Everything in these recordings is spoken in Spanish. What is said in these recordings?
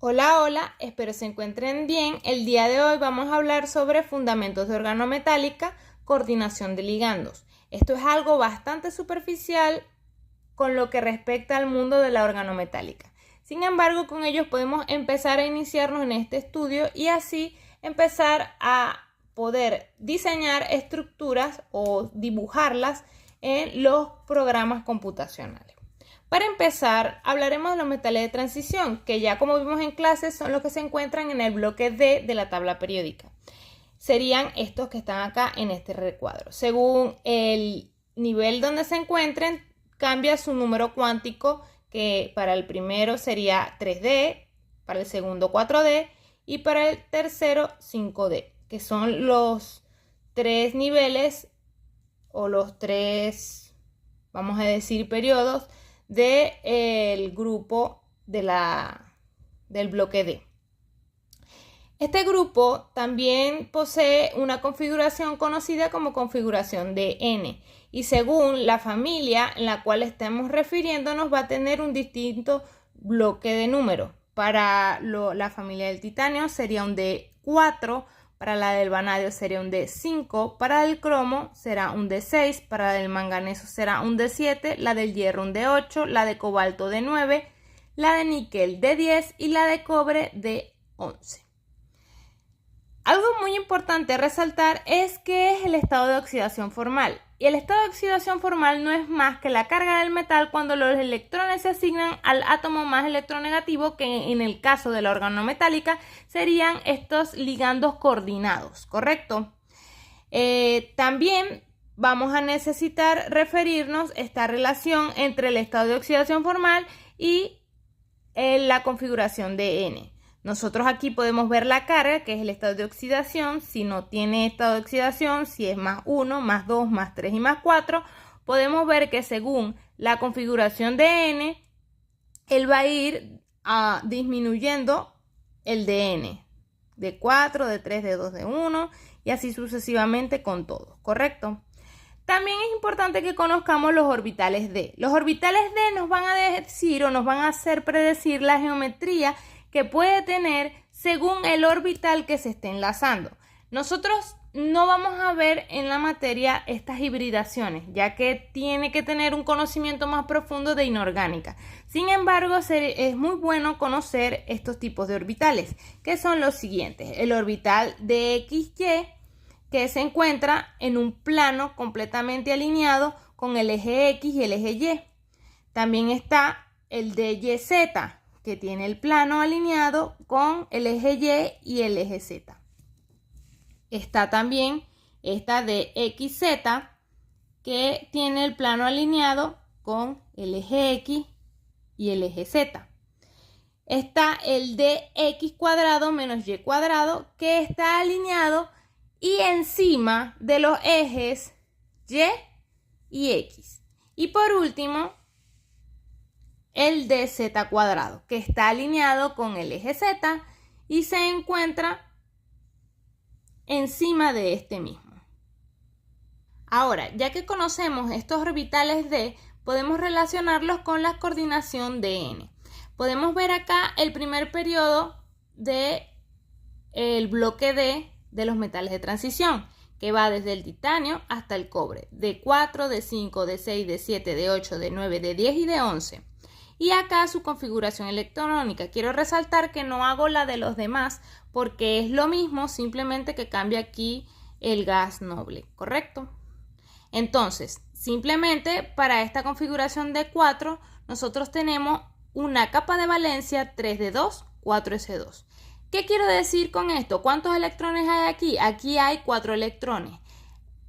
Hola, hola, espero se encuentren bien. El día de hoy vamos a hablar sobre fundamentos de organometálica, coordinación de ligandos. Esto es algo bastante superficial con lo que respecta al mundo de la organometálica. Sin embargo, con ellos podemos empezar a iniciarnos en este estudio y así empezar a poder diseñar estructuras o dibujarlas en los programas computacionales. Para empezar, hablaremos de los metales de transición, que ya como vimos en clases son los que se encuentran en el bloque D de la tabla periódica. Serían estos que están acá en este recuadro. Según el nivel donde se encuentren, cambia su número cuántico, que para el primero sería 3D, para el segundo 4D y para el tercero 5D, que son los tres niveles o los tres, vamos a decir, periodos del grupo del bloque D. Este grupo también posee una configuración conocida como configuración de N y según la familia en la cual estamos refiriéndonos va a tener un distinto bloque de números. Para la familia del titanio sería un D4, para la del vanadio sería un D5, para el cromo será un D6, para la del manganeso será un D7, la del hierro un D8, la de cobalto D9, la de níquel D10 y la de cobre D11. Algo muy importante a resaltar es que es el estado de oxidación formal. Y el estado de oxidación formal no es más que la carga del metal cuando los electrones se asignan al átomo más electronegativo, que en el caso de la organometálica serían estos ligandos coordinados, ¿correcto? También vamos a necesitar referirnos a esta relación entre el estado de oxidación formal y la configuración de N. Nosotros aquí podemos ver la carga, que es el estado de oxidación. Si no tiene estado de oxidación, si es más 1, más 2, más 3 y más 4, podemos ver que según la configuración de N, él va a ir disminuyendo el de N. De 4, de 3, de 2, de 1 y así sucesivamente con todo, ¿correcto? También es importante que conozcamos los orbitales D. Los orbitales D nos van a decir o nos van a hacer predecir la geometría que puede tener según el orbital que se esté enlazando. Nosotros no vamos a ver en la materia estas hibridaciones, ya que tiene que tener un conocimiento más profundo de inorgánica. Sin embargo, es muy bueno conocer estos tipos de orbitales, que son los siguientes. El orbital de XY, que se encuentra en un plano completamente alineado con el eje X y el eje Y. También está el de YZ, que tiene el plano alineado con el eje Y y el eje Z. Está también esta de XZ, que tiene el plano alineado con el eje X y el eje Z. Está el de X cuadrado menos Y cuadrado, que está alineado y encima de los ejes Y y X. Y por último, el de Z cuadrado, que está alineado con el eje Z y se encuentra encima de este mismo. Ahora, ya que conocemos estos orbitales D, podemos relacionarlos con la coordinación de N. Podemos ver acá el primer periodo del bloque D de los metales de transición, que va desde el titanio hasta el cobre, D4, D5, D6, D7, D8, D9, D10 y D11. Y acá su configuración electrónica. Quiero resaltar que no hago la de los demás porque es lo mismo, simplemente que cambia aquí el gas noble, ¿correcto? Entonces, simplemente para esta configuración de 4, nosotros tenemos una capa de valencia 3d2, 4s2. ¿Qué quiero decir con esto? ¿Cuántos electrones hay aquí? Aquí hay 4 electrones.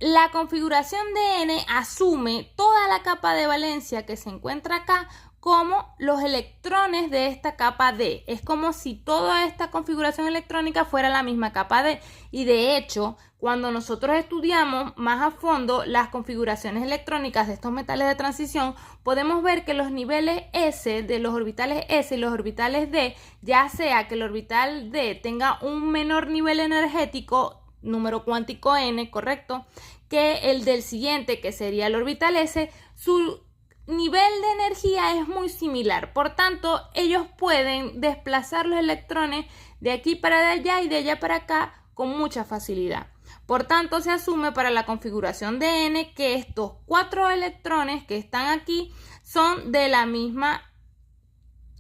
La configuración de N asume toda la capa de valencia que se encuentra acá como los electrones de esta capa D. Es como si toda esta configuración electrónica fuera la misma capa D. Y de hecho, cuando nosotros estudiamos más a fondo las configuraciones electrónicas de estos metales de transición, podemos ver que los niveles S de los orbitales S y los orbitales D, ya sea que el orbital D tenga un menor nivel energético, número cuántico n, correcto, que el del siguiente, que sería el orbital S, su nivel de energía es muy similar, por tanto ellos pueden desplazar los electrones de aquí para allá y de allá para acá con mucha facilidad. Por tanto, se asume para la configuración de N que estos 4 electrones que están aquí son de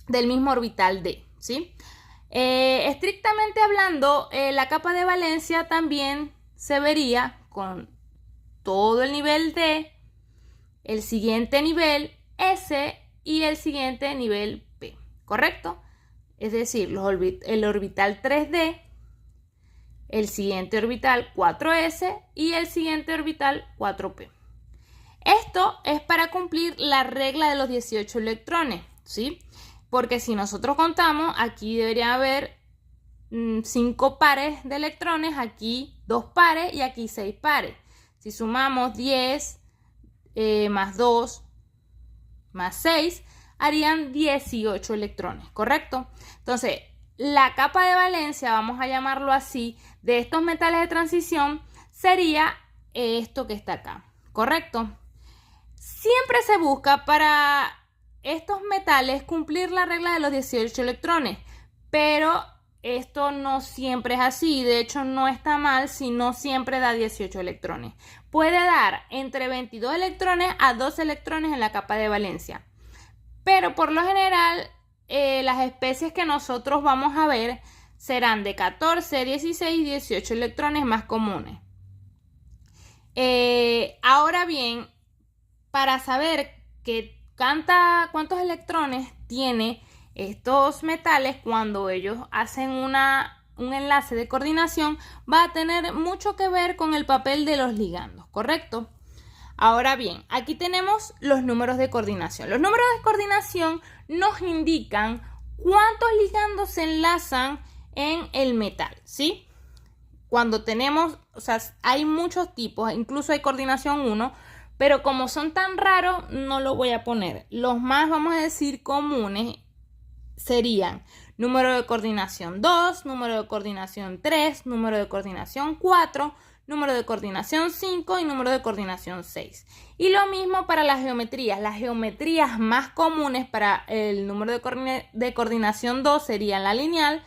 del mismo orbital D, ¿sí? Estrictamente hablando, la capa de valencia también se vería con todo el nivel D, el siguiente nivel S y el siguiente nivel P, ¿correcto? Es decir, el orbital 3D, el siguiente orbital 4S y el siguiente orbital 4P. Esto es para cumplir la regla de los 18 electrones, ¿sí? Porque si nosotros contamos, aquí debería haber 5 pares de electrones, aquí 2 pares y aquí 6 pares. Si sumamos 10 más 2 más 6, harían 18 electrones, ¿correcto? Entonces, la capa de valencia, vamos a llamarlo así, de estos metales de transición, sería esto que está acá, ¿correcto? Siempre se busca para estos metales cumplir la regla de los 18 electrones, pero esto no siempre es así. De hecho, no está mal si no siempre da 18 electrones. Puede dar entre 22 electrones a 2 electrones en la capa de valencia, pero por lo general las especies que nosotros vamos a ver serán de 14, 16 y 18 electrones más comunes. Ahora bien, para saber cuántos electrones tiene estos metales cuando ellos hacen un enlace de coordinación, va a tener mucho que ver con el papel de los ligandos, ¿correcto? Ahora bien, aquí tenemos los números de coordinación. Los números de coordinación nos indican cuántos ligandos se enlazan en el metal, ¿sí? Cuando tenemos, o sea, hay muchos tipos, incluso hay coordinación 1, pero como son tan raros, no lo voy a poner. Los más, vamos a decir, comunes serían número de coordinación 2, número de coordinación 3, número de coordinación 4, número de coordinación 5 y número de coordinación 6. Y lo mismo para las geometrías. Las geometrías más comunes para el número de coordinación 2 sería la lineal,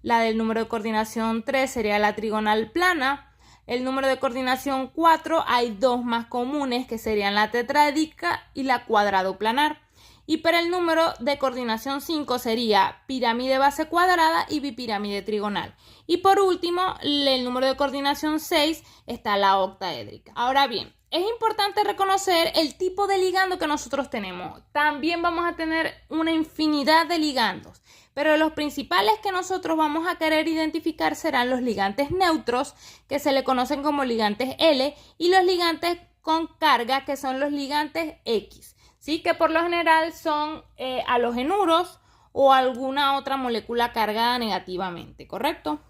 la del número de coordinación 3 sería la trigonal plana. El número de coordinación 4 hay 2 más comunes que serían la tetraédrica y la cuadrado planar. Y para el número de coordinación 5 sería pirámide base cuadrada y bipirámide trigonal. Y por último, el número de coordinación 6 está la octaédrica. Ahora bien, es importante reconocer el tipo de ligando que nosotros tenemos. También vamos a tener una infinidad de ligandos, pero los principales que nosotros vamos a querer identificar serán los ligantes neutros, que se le conocen como ligantes L, y los ligantes con carga, que son los ligantes X. Sí, que por lo general son halogenuros o alguna otra molécula cargada negativamente, ¿correcto?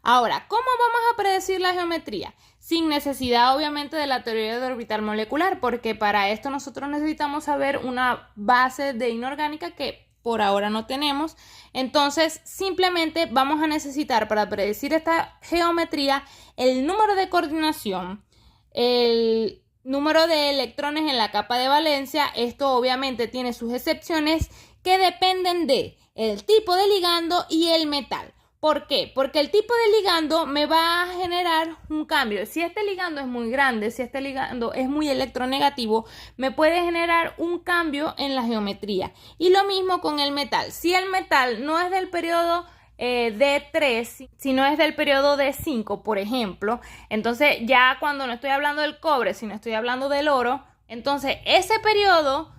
Ahora, ¿cómo vamos a predecir la geometría? Sin necesidad, obviamente, de la teoría de orbital molecular, porque para esto nosotros necesitamos saber una base de inorgánica que por ahora no tenemos. Entonces, simplemente vamos a necesitar para predecir esta geometría el número de coordinación, el número de electrones en la capa de valencia. Esto obviamente tiene sus excepciones que dependen de el tipo de ligando y el metal. ¿Por qué? Porque el tipo de ligando me va a generar un cambio. Si este ligando es muy grande, si este ligando es muy electronegativo, me puede generar un cambio en la geometría. Y lo mismo con el metal. Si el metal no es del periodo D3, si no es del periodo D5, por ejemplo, entonces ya cuando no estoy hablando del cobre, sino estoy hablando del oro, entonces ese periodo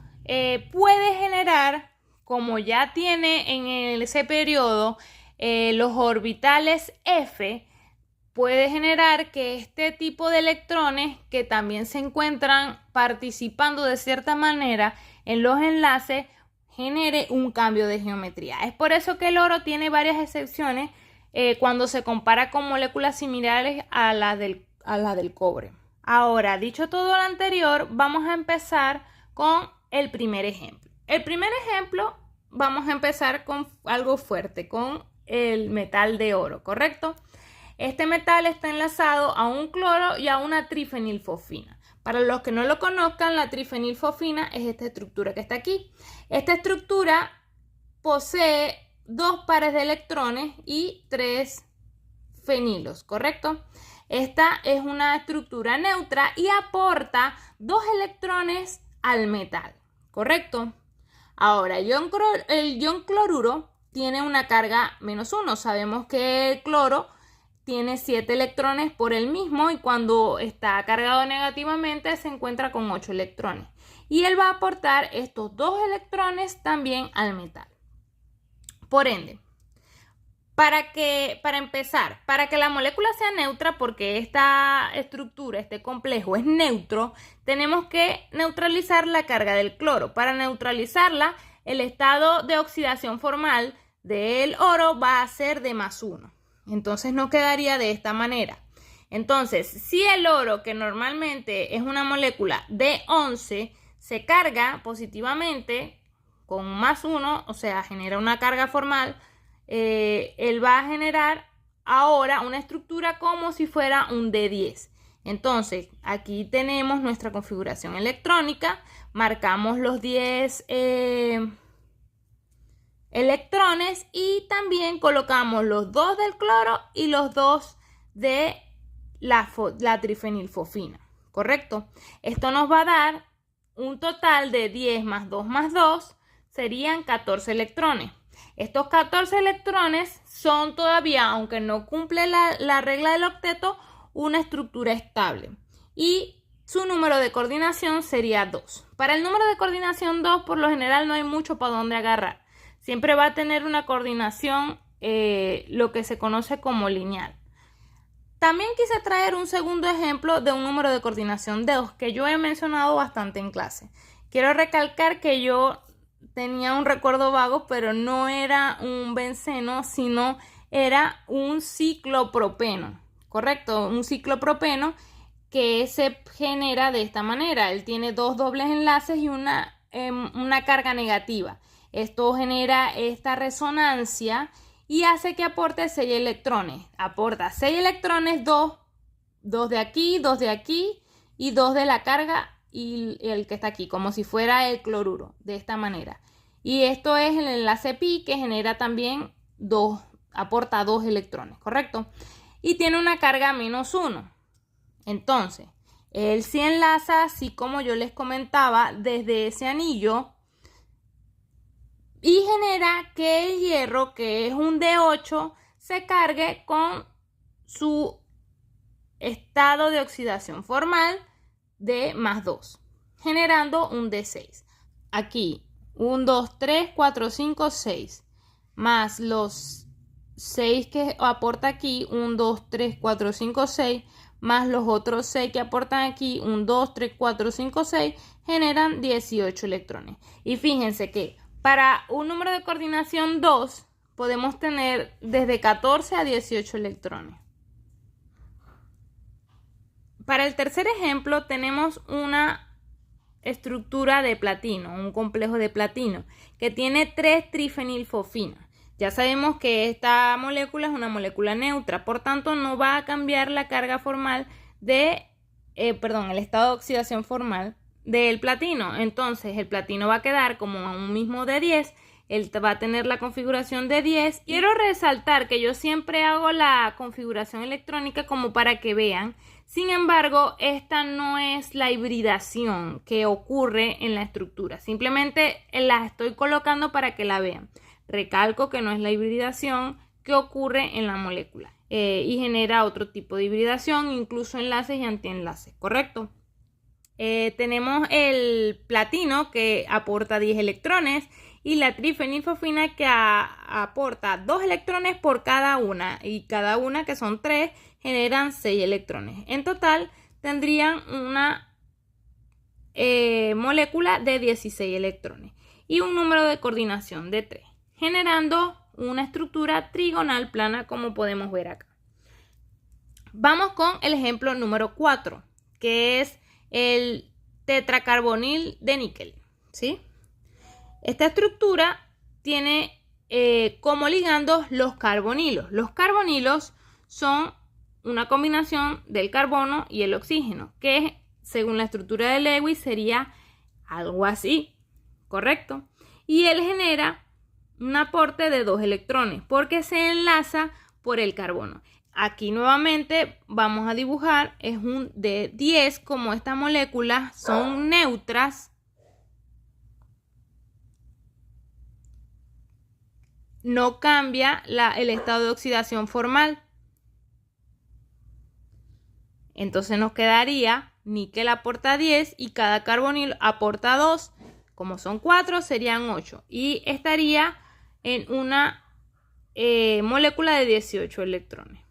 puede generar, como ya tiene en ese periodo los orbitales F, puede generar que este tipo de electrones que también se encuentran participando de cierta manera en los enlaces genere un cambio de geometría. Es por eso que el oro tiene varias excepciones cuando se compara con moléculas similares a la del cobre. Ahora, dicho todo lo anterior, vamos a empezar con el primer ejemplo. El primer ejemplo, vamos a empezar con algo fuerte, con el metal de oro, ¿correcto? Este metal está enlazado a un cloro y a una trifenilfosfina. Para los que no lo conozcan, la trifenilfosfina es esta estructura que está aquí. Esta estructura posee 2 pares de electrones y 3 fenilos, ¿correcto? Esta es una estructura neutra y aporta 2 electrones al metal, ¿correcto? Ahora, el ion cloruro tiene una carga -1. Sabemos que el cloro tiene 7 electrones por el mismo y cuando está cargado negativamente se encuentra con 8 electrones. Y él va a aportar estos 2 electrones también al metal. Por ende, para empezar, para que la molécula sea neutra, porque esta estructura, este complejo es neutro, tenemos que neutralizar la carga del cloro. Para neutralizarla, el estado de oxidación formal del oro va a ser de +1. Entonces nos quedaría de esta manera. Entonces, si el oro, que normalmente es una molécula de 11, se carga positivamente con +1, o sea, genera una carga formal, él va a generar ahora una estructura como si fuera un D10. Entonces, aquí tenemos nuestra configuración electrónica, marcamos los 10 electrones y también colocamos los 2 del cloro y los 2 de la trifenilfosfina, ¿correcto? Esto nos va a dar un total de 10 más 2 más 2, serían 14 electrones. Estos 14 electrones son todavía, aunque no cumple la regla del octeto, una estructura estable. Y su número de coordinación sería 2. Para el número de coordinación 2, por lo general no hay mucho para dónde agarrar. Siempre va a tener una coordinación, lo que se conoce como lineal. También quise traer un segundo ejemplo de un número de coordinación 2 que yo he mencionado bastante en clase. Quiero recalcar que yo tenía un recuerdo vago, pero no era un benceno, sino era un ciclopropeno, ¿correcto? Un ciclopropeno que se genera de esta manera. Él tiene 2 dobles enlaces y una carga negativa. Esto genera esta resonancia y hace que aporte 6 electrones. Aporta 6 electrones, 2 de aquí, 2 de aquí y 2 de la carga y el que está aquí, como si fuera el cloruro, de esta manera. Y esto es el enlace pi que genera también aporta 2 electrones, ¿correcto? Y tiene una carga -1. Entonces, él se enlaza, así como yo les comentaba, desde ese anillo y genera que el hierro, que es un D8, se cargue con su estado de oxidación formal de +2, generando un D6. Aquí, 1, 2, 3, 4, 5, 6, más los 6 que aporta aquí, 1, 2, 3, 4, 5, 6, más los otros 6 que aportan aquí, 1, 2, 3, 4, 5, 6, generan 18 electrones. Y fíjense que para un número de coordinación 2 podemos tener desde 14 a 18 electrones. Para el tercer ejemplo tenemos una estructura de platino, un complejo de platino que tiene 3 trifenilfosfinas. Ya sabemos que esta molécula es una molécula neutra, por tanto no va a cambiar la carga formal el estado de oxidación formal del platino. Entonces el platino va a quedar como un mismo de 10, él va a tener la configuración de 10. Quiero resaltar que yo siempre hago la configuración electrónica como para que vean. Sin embargo, esta no es la hibridación que ocurre en la estructura. Simplemente la estoy colocando para que la vean. Recalco que no es la hibridación que ocurre en la molécula y genera otro tipo de hibridación, incluso enlaces y antienlaces, ¿correcto? Tenemos el platino que aporta 10 electrones y la trifenilfosfina que aporta 2 electrones por cada una, y cada una, que son 3, generan 6 electrones. En total tendrían una molécula de 16 electrones y un número de coordinación de 3, generando una estructura trigonal plana, como podemos ver acá. Vamos con el ejemplo número 4, que es el tetracarbonil de níquel, ¿sí? Esta estructura tiene como ligandos los carbonilos. Los carbonilos son una combinación del carbono y el oxígeno, que según la estructura de Lewis, sería algo así, ¿correcto? Y él genera un aporte de 2 electrones porque se enlaza por el carbono. Aquí nuevamente vamos a dibujar, es un D10, como estas moléculas son neutras, no cambia el estado de oxidación formal. Entonces nos quedaría níquel aporta 10 y cada carbonil aporta 2. Como son 4, serían 8. Y estaría en una molécula de 18 electrones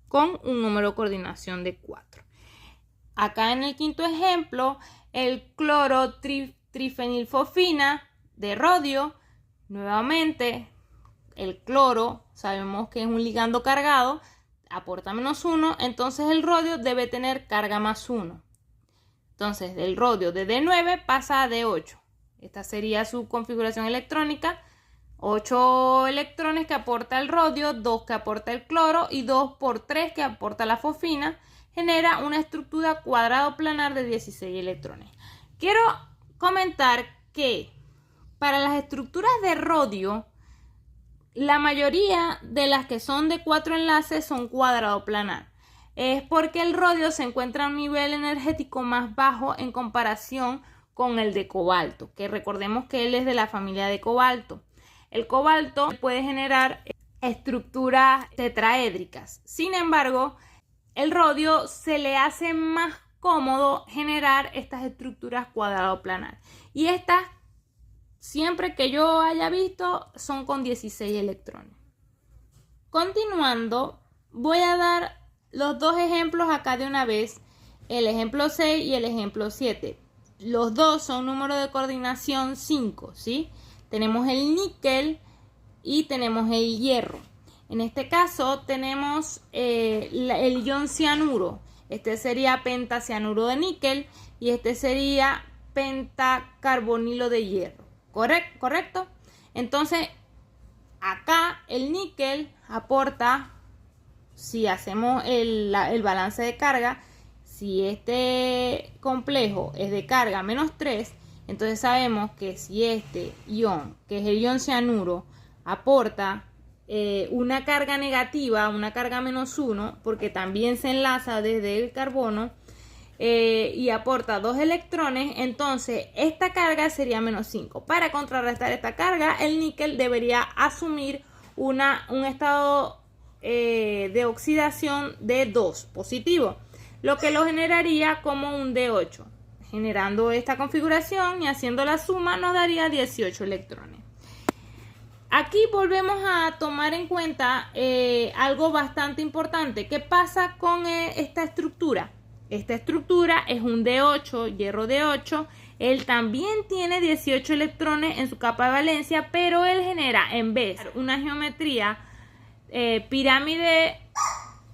con un número de coordinación de 4. Acá en el quinto ejemplo, el cloro-trifenilfosfina de rodio, nuevamente el cloro sabemos que es un ligando cargado, aporta -1, entonces el rodio debe tener carga +1. Entonces del rodio de D9 pasa a D8. Esta sería su configuración electrónica. 8 electrones que aporta el rodio, 2 que aporta el cloro y 2 por 3 que aporta la fosfina. Genera una estructura cuadrado planar de 16 electrones. Quiero comentar que para las estructuras de rodio, la mayoría de las que son de 4 enlaces son cuadrado planar. Es porque el rodio se encuentra a un nivel energético más bajo en comparación con el de cobalto, que recordemos que él es de la familia de cobalto. El cobalto puede generar estructuras tetraédricas. Sin embargo, el rodio se le hace más cómodo generar estas estructuras cuadrado planar. Y estas, siempre que yo haya visto, son con 16 electrones. Continuando, voy a dar los dos ejemplos acá de una vez, el ejemplo 6 y el ejemplo 7. Los dos son números de coordinación 5, ¿sí? Tenemos el níquel y tenemos el hierro. En este caso tenemos el ion cianuro. Este sería pentacianuro de níquel y este sería pentacarbonilo de hierro. ¿Correcto? Entonces, acá el níquel aporta, si hacemos el balance de carga, si este complejo es de carga -3, entonces sabemos que si este ion, que es el ion cianuro, aporta una carga negativa, una carga -1, porque también se enlaza desde el carbono, y aporta 2 electrones, entonces esta carga sería -5. Para contrarrestar esta carga, el níquel debería asumir un estado de oxidación de 2 positivo, lo que lo generaría como un D8. Generando esta configuración y haciendo la suma nos daría 18 electrones. Aquí volvemos a tomar en cuenta algo bastante importante. ¿Qué pasa con esta estructura? Esta estructura es un D8, hierro D8. Él también tiene 18 electrones en su capa de valencia, pero él genera, en vez de una geometría pirámide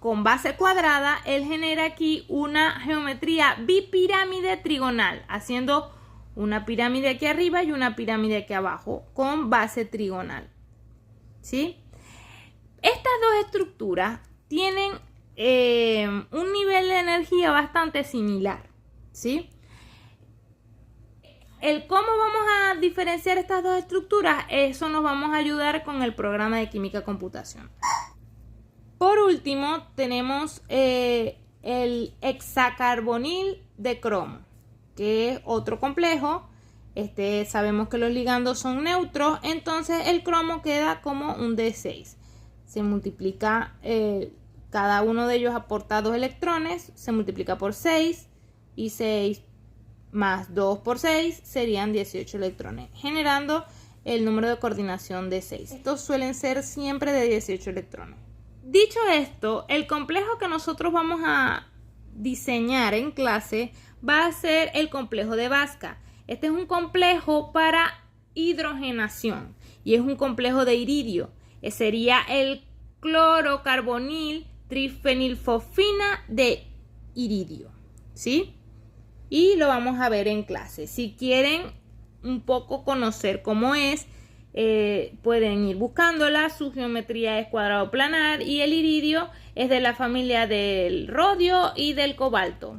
con base cuadrada, él genera aquí una geometría bipirámide trigonal, haciendo una pirámide aquí arriba y una pirámide aquí abajo con base trigonal, ¿sí? Estas dos estructuras tienen un nivel de energía bastante similar, ¿sí? El cómo vamos a diferenciar estas dos estructuras, eso nos vamos a ayudar con el programa de química computación. Por último, tenemos el hexacarbonil de cromo, que es otro complejo. Sabemos que los ligandos son neutros, entonces el cromo queda como un D6. Se multiplica, cada uno de ellos aporta 2 electrones, se multiplica por 6 y 6 más 2 por 6 serían 18 electrones, generando el número de coordinación de 6. Estos suelen ser siempre de 18 electrones. Dicho esto, el complejo que nosotros vamos a diseñar en clase va a ser el complejo de Vaska. Este es un complejo para hidrogenación y es un complejo de iridio. Sería el clorocarbonil trifenilfosfina de iridio, ¿sí? Y lo vamos a ver en clase. Si quieren un poco conocer cómo es, pueden ir buscándola. Su geometría es cuadrado planar y el iridio es de la familia del rodio y del cobalto.